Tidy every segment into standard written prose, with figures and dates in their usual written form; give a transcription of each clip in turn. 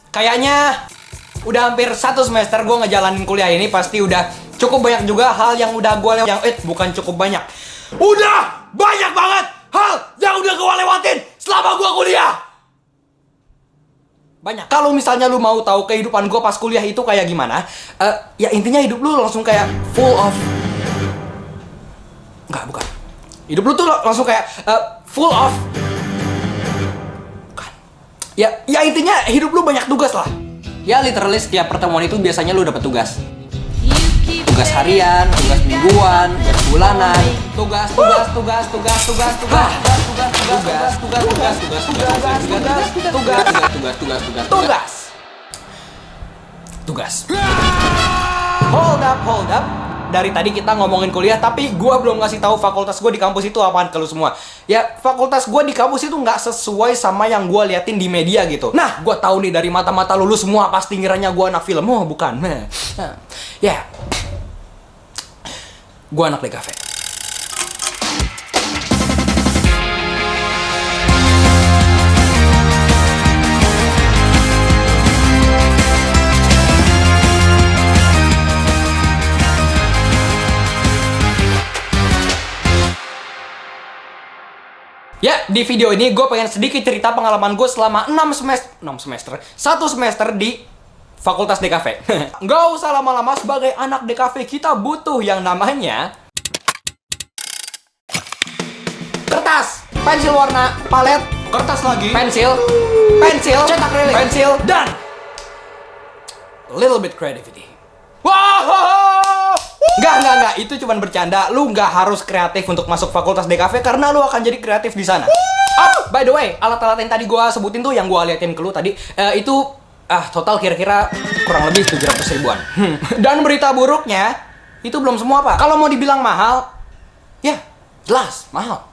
Kayaknya udah hampir 1 semester gue ngejalanin kuliah ini, pasti udah cukup banyak juga hal yang udah gue bukan cukup banyak. Udah banyak banget hal yang udah gue lewatin selama gue kuliah. Banyak. Kalau misalnya lu mau tahu kehidupan gue pas kuliah itu kayak gimana, ya intinya hidup lu langsung kayak full of... Bukan. Hidup lu tuh langsung kayak full of... Bukan. Ya intinya hidup lu banyak tugas lah. Ya literally setiap pertemuan itu biasanya lu dapet tugas. Tugas harian, tugas mingguan, tugas bulanan, tugas. Hold up. Dari tadi kita ngomongin kuliah, tapi gue belum ngasih tahu fakultas gue di kampus itu apaan ke lu semua. Ya, fakultas gue di kampus itu nggak sesuai sama yang gue liatin di media gitu. Nah, gue tahu nih dari mata-mata lu semua pasti ngiranya gue anak film. Oh, bukan. Ya, gue anak DKV. Ya, di video ini gue pengen sedikit cerita pengalaman gue selama 1 semester di Fakultas DKV. Nggak usah lama-lama, sebagai anak DKV kita butuh yang namanya kertas, pensil warna, palet, kertas lagi, pensil, cetak relief, pensil, dan little bit creativity. Wow! Enggak, itu cuma bercanda. Lu nggak harus kreatif untuk masuk Fakultas DKV karena lu akan jadi kreatif di sana. By the way, alat-alat yang tadi gua sebutin tuh, yang gua liatin ke lu tadi, itu total kira-kira kurang lebih 700 ribuan. Dan berita buruknya, itu belum semua, Pak. Kalau mau dibilang mahal, ya jelas mahal.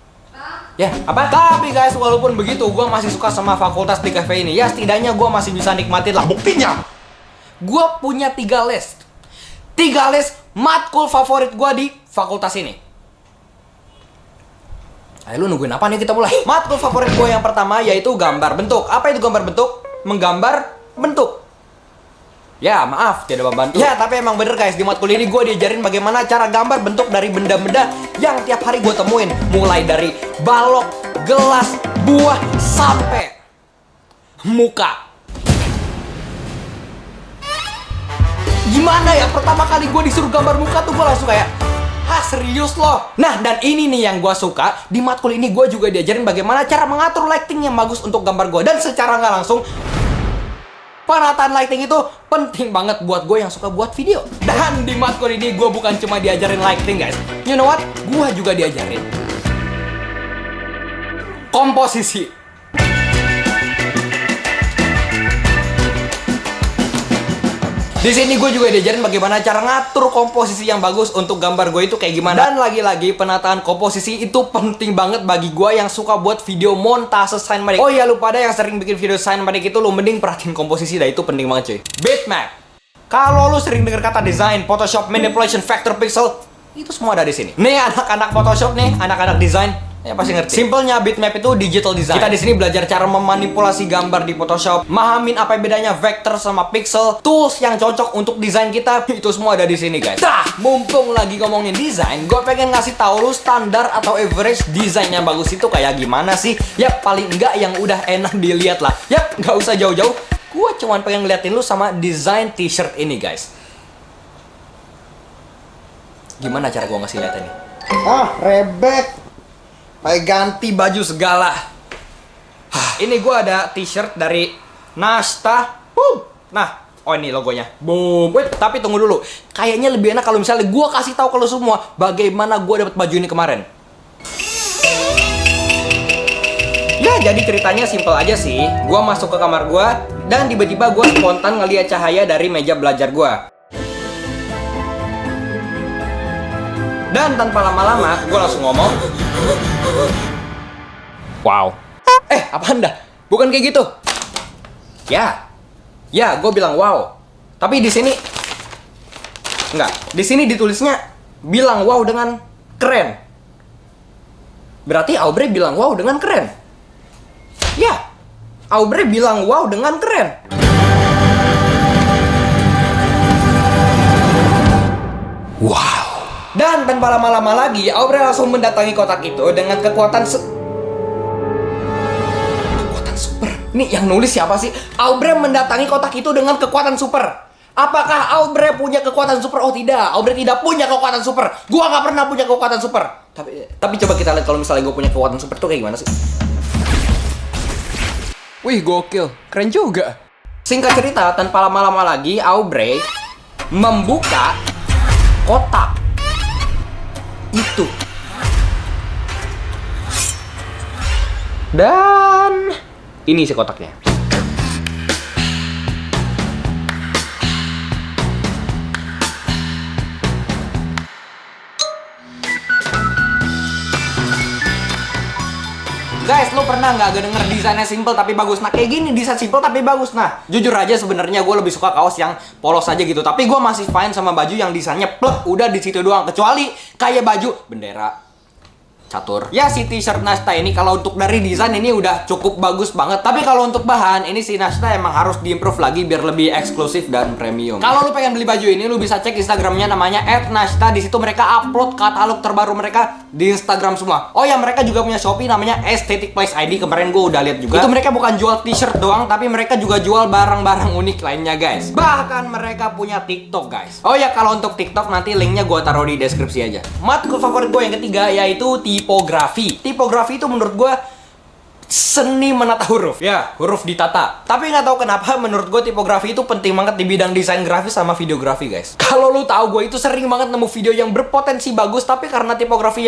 Ya, apa? Tapi guys, walaupun begitu, gua masih suka sama Fakultas DKV ini. Ya, setidaknya gua masih bisa nikmatin lah. Buktinya, gua punya 3 list matkul favorit gue di fakultas ini. Ayo lu nungguin apa nih, kita mulai. Matkul favorit gue yang pertama yaitu gambar bentuk. Apa itu gambar bentuk? Menggambar bentuk. Ya maaf, tidak membantu. Ya tapi emang bener guys, di matkul ini gue diajarin bagaimana cara gambar bentuk dari benda-benda yang tiap hari gue temuin. Mulai dari balok, gelas, buah, sampai muka. Gimana ya, pertama kali gue disuruh gambar muka tuh gue langsung kayak, serius loh? Nah, dan ini nih yang gue suka. Di matkul ini gue juga diajarin bagaimana cara mengatur lighting yang bagus untuk gambar gue. Dan secara nggak langsung, penataan lighting itu penting banget buat gue yang suka buat video. Dan di matkul ini gue bukan cuma diajarin lighting guys. You know what? Gue juga diajarin komposisi. Di sini gue juga diajarin bagaimana cara ngatur komposisi yang bagus untuk gambar gue itu kayak gimana. Dan lagi-lagi penataan komposisi itu penting banget bagi gue yang suka buat video montase cinematic. Oh ya, lu pada yang sering bikin video cinematic itu, lu mending perhatiin komposisi dah, itu penting banget cuy. Bitmap. Kalau lu sering dengar kata design, Photoshop, manipulation, vector, pixel, itu semua ada di sini. Nih anak-anak Photoshop nih, anak-anak design, ya pasti ngerti. Simpelnya bitmap itu digital design. Kita di sini belajar cara memanipulasi gambar di Photoshop, mahamin apa bedanya vector sama pixel, tools yang cocok untuk desain kita, itu semua ada di sini guys. Mumpung lagi ngomongin desain, gue pengen ngasih tahu lu standar atau average desain yang bagus itu kayak gimana sih? Yap, paling enggak yang udah enak dilihat lah. Yap, nggak usah jauh-jauh. Gue cuman pengen ngeliatin lu sama desain t-shirt ini guys. Gimana cara gue ngasih lihat ini? Rebek. Pakai ganti baju segala. Ini gue ada t-shirt dari Nasta. Nah, oh ini logonya. Boom. Wait, tapi tunggu dulu. Kayaknya lebih enak kalau misalnya gue kasih tahu ke lo semua bagaimana gue dapet baju ini kemarin. Ya, jadi ceritanya simple aja sih. Gue masuk ke kamar gue dan tiba-tiba gue spontan ngeliat cahaya dari meja belajar gue. Dan tanpa lama-lama, gue langsung ngomong, wow. Apa anda? Bukan kayak gitu. Ya, gue bilang wow. Tapi di sini, enggak. Di sini ditulisnya bilang wow dengan keren. Berarti Aubrey bilang wow dengan keren. Ya, Aubrey bilang wow dengan keren. Wow. Dan tanpa lama-lama lagi, Aubrey langsung mendatangi kotak itu dengan kekuatan super. Nih yang nulis siapa sih? Aubrey mendatangi kotak itu dengan kekuatan super. Apakah Aubrey punya kekuatan super? Oh tidak, Aubrey tidak punya kekuatan super. Gua nggak pernah punya kekuatan super. Tapi coba kita lihat kalau misalnya gue punya kekuatan super tuh kayak gimana sih? Wih gokil, keren juga. Singkat cerita, tanpa lama-lama lagi, Aubrey membuka kotak itu. Dan ini isi kotaknya. Guys, lo pernah nggak denger desainnya simple tapi bagus? Nah, kayak gini desain simple tapi bagus. Nah, jujur aja sebenarnya gue lebih suka kaos yang polos aja gitu. Tapi gue masih fine sama baju yang desainnya plek, udah di situ doang. Kecuali kayak baju bendera catur. Ya si t-shirt Nasta ini kalau untuk dari desain ini udah cukup bagus banget. Tapi kalau untuk bahan ini si Nasta emang harus diimprove lagi biar lebih eksklusif dan premium. Kalau lu pengen beli baju ini lu bisa cek Instagramnya namanya @nasta. Di situ mereka upload katalog terbaru mereka di Instagram semua. Oh ya mereka juga punya Shopee namanya Aesthetic Place ID. Kemarin gue udah lihat juga. Itu mereka bukan jual t-shirt doang tapi mereka juga jual barang-barang unik lainnya guys. Bahkan mereka punya TikTok guys. Oh ya kalau untuk TikTok nanti linknya gue taruh di deskripsi aja. Matkul favorit gue yang ketiga yaitu tipografi. Tipografi itu menurut gue seni menata huruf. Ya, huruf ditata. Tapi nggak tahu kenapa menurut gue tipografi itu penting banget di bidang desain grafis sama videografi, guys. Kalau lu tahu gue itu sering banget nemu video yang berpotensi bagus tapi karena tipografi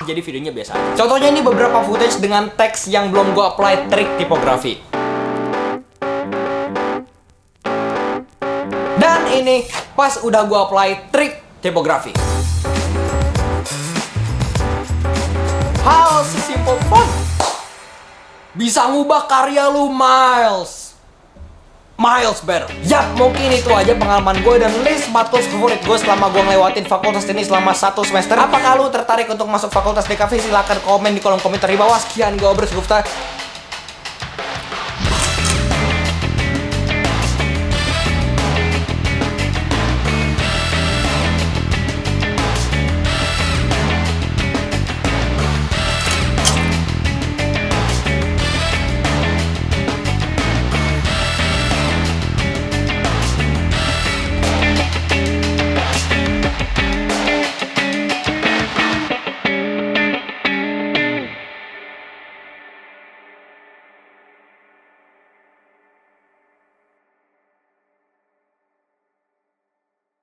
jadi videonya biasa aja. Contohnya ini beberapa footage dengan teks yang belum gue apply trik tipografi. Dan ini pas udah gue apply trik tipografi. Hal sesimpel font bisa ngubah karya lu miles better. Yap, mungkin itu aja pengalaman gue dan list matkul favorit gue selama gue ngelewatin fakultas ini selama 1 semester. Apakah lu tertarik untuk masuk fakultas DKV? Silahkan komen di kolom komentar di bawah. Sekian gue Obres Gufta.